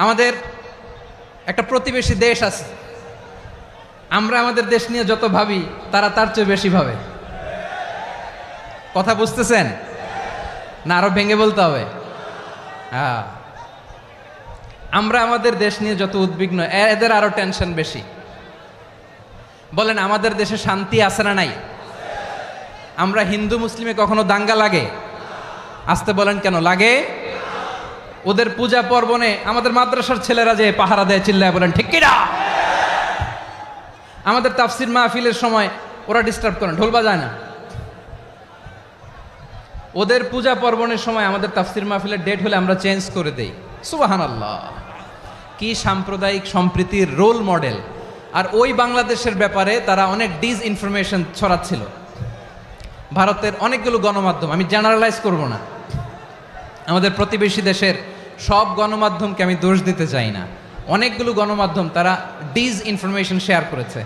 আমাদের একটা প্রতিবেশী দেশ আছে, আমরা আমাদের দেশ নিয়ে যত ভাবি তারা তার চেয়ে বেশি ভাবে। কথা বুঝতেছেন না? আরো ভেঙে বলতে হবে। হ্যাঁ, আমরা আমাদের দেশ নিয়ে যত উদ্বিগ্ন, এদের আরো টেনশন বেশি। বলেন, আমাদের দেশে শান্তি আছে না নাই? আমরা হিন্দু মুসলিমে কখনো দাঙ্গা লাগে? আসতে বলেন, কেন লাগে? ওদের পূজা পার্বণে আমাদের মাদ্রাসার ছেলেরা যে পাহারা দেয়, চিল্লায় বলেন ঠিক কিনা? আমাদের তাফসির মাহফিলের সময় ওরা ডিস্টার্ব করেন, ঢোল বাজায় না। ওদের পূজা পার্বণের সময় আমাদের তাফসির মাহফিলের ডেট হলে আমরা চেঞ্জ করে দেই। সুবহানাল্লাহ, কি সাম্প্রদায়িক সম্প্রীতির রোল মডেল। আর ওই বাংলাদেশের ব্যাপারে তারা অনেক ডিস ইনফরমেশন ছড়াচ্ছিল। ভারতের অনেকগুলো গণমাধ্যম, আমি জেনারেলাইজ করব না, আমাদের প্রতিবেশী দেশের সব গণমাধ্যমকে আমি দোষ দিতে চাই না, অনেকগুলো গণমাধ্যম তারা ডিস ইনফরমেশন শেয়ার করেছে।